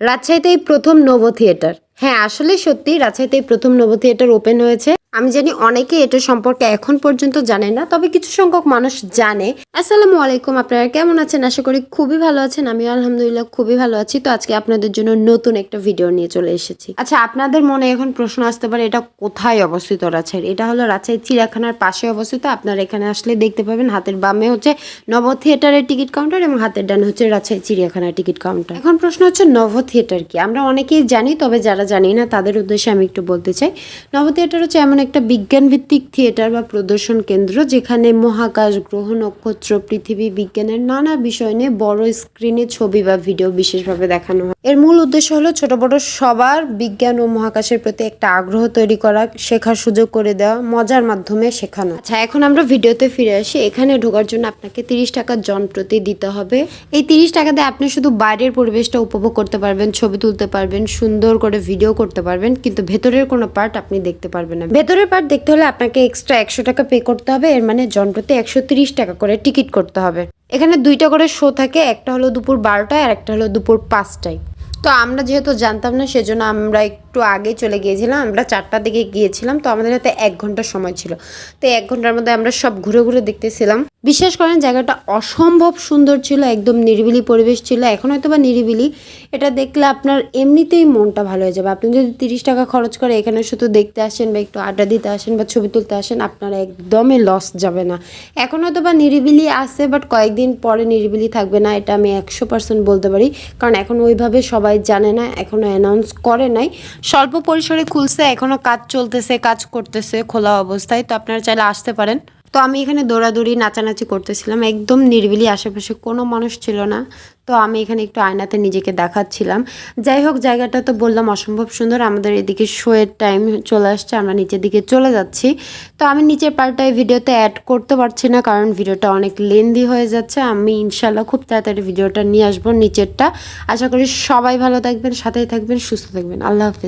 রাজশাহীতে এই প্রথম নোভো থিয়েটার। হ্যাঁ, আসলে সত্যি রাজশাহীতে এই প্রথম নোভো থিয়েটার ওপেন হয়েছে। আমি জানি অনেকে এটা সম্পর্কে এখন পর্যন্ত জানে না, তবে কিছু সংখ্যক মানুষ জানে। আসসালামু আলাইকুম, আপনারা কেমন আছেন? আশা করি খুবই ভালো আছেন। আমিও আলহামদুলিল্লাহ খুবই ভালো আছি। তো আজকে আপনাদের জন্য নতুন একটা ভিডিও নিয়ে চলে এসেছি। আচ্ছা, আপনাদের মনে এখন প্রশ্ন আসতে পারে, এটা কোথায় অবস্থিত রাজশাহীর? এটা হলো রাজশাহী চিড়িয়াখানার পাশে অবস্থিত। আপনারা এখানে আসলে দেখতে পাবেন, হাতের বামে হচ্ছে নোভো থিয়েটারের টিকিট কাউন্টার এবং হাতের ডানে হচ্ছে রাজশাহী চিড়িয়াখানার টিকিট কাউন্টার। এখন প্রশ্ন হচ্ছে নোভো থিয়েটার কি? আমরা অনেকেই জানি, তবে যারা জানি না তাদের উদ্দেশ্যে আমি একটু বলতে চাই। নোভো থিয়েটার হচ্ছে এমন একটা বিজ্ঞান ভিত্তিক থিয়েটার বা প্রদর্শন কেন্দ্র, যেখানে মহাকাশ, গ্রহ, নক্ষত্র, পৃথিবী, বিজ্ঞানের নানা বিষয় নিয়ে বড় স্ক্রিনে ছবি বা ভিডিও বিশেষভাবে দেখানো হয়। এর মূল উদ্দেশ্য হলো ছোট বড় সবার বিজ্ঞান ও মহাকাশের প্রতি একটা আগ্রহ তৈরি করা, শেখার সুযোগ করে দেওয়া, মজার মাধ্যমে শেখানো। আচ্ছা, এখন আমরা ভিডিওতে ফিরে আসি। এখানে ঢোকার জন্য আপনাকে 30 টাকা জনপ্রতি দিতে হবে। এই 30 টাকা দিয়ে আপনি শুধু বাইরের পরিবেশটা উপভোগ করতে পারবেন, ছবি তুলতে পারবেন, সুন্দর করে ভিডিও করতে পারবেন, কিন্তু ভেতরের কোনো পার্ট আপনি দেখতে পারবেন না। ভেতরের পার্ট দেখতে হলে আপনাকে এক্সট্রা 100 টাকা পে করতে হবে। এর মানে জনপ্রতি 130 টাকা করে টিকিট করতে হবে। এখানে 2টা করে শো থাকে, একটা হলো দুপুর 12টায় আর একটা হলো দুপুর 5টায়। তো আমরা যেহেতু জানতাম না, সেজন্য আমরা একটু আগে চলে গিয়েছিলাম। আমরা 4টার দিকে গিয়েছিলাম, তো আমাদের হাতে 1 ঘন্টা সময় ছিল। তো 1 ঘন্টার মধ্যে আমরা সব ঘুরে ঘুরে দেখতেছিলাম। বিশ্বাস করেন, জায়গাটা অসম্ভব সুন্দর ছিল, একদম নিরিবিলি পরিবেশ ছিল। এখন হয়তো বা নিরিবিলি, এটা দেখলে আপনার এমনিতেই মনটা ভালো হয়ে যাবে। আপনি যদি 30 টাকা খরচ করে এখানে শুধু দেখতে আসেন বা একটু আড্ডা দিতে আসেন বা ছবি তুলতে আসেন, আপনার একদমই লস যাবে না। এখন হয়তো বা নিরিবিলি আছে, বাট কয়েকদিন পরে নিরিবিলি থাকবে না, এটা আমি 100% বলতে পারি। কারণ এখন ওইভাবে সবাই জানে না, এখনো অ্যানাউন্স করে নাই। স্বল্প পরিসরে খুলছে, এখনো কাজ চলতেছে, কাজ করতেছে খোলা অবস্থায়। তো আপনারা চাইলে আসতে পারেন। তো আমি এখানে দৌড়াদৌড়ি নাচানাচি করতেছিলাম, একদম নিরিবিলি, আশেপাশে কোনো মানুষ ছিল না। তো আমি এখানে একটু আয়নাতে নিজেকে দেখাচ্ছিলাম। যাই হোক, জায়গাটা তো বললাম অসম্ভব সুন্দর। আমাদের এদিকে শোয়ের টাইম চলে আসছে, আমরা নিচের দিকে চলে যাচ্ছি। তো আমি নিচের পার্টটায় ভিডিওতে অ্যাড করতে পারছি না, কারণ ভিডিওটা অনেক লেন্দি হয়ে যাচ্ছে। আমি ইনশাল্লাহ খুব তাড়াতাড়ি ভিডিওটা নিয়ে আসবো নিচেরটা। আশা করি সবাই ভালো থাকবেন, সাথেই থাকবেন, সুস্থ থাকবেন। আল্লাহ হাফেজ।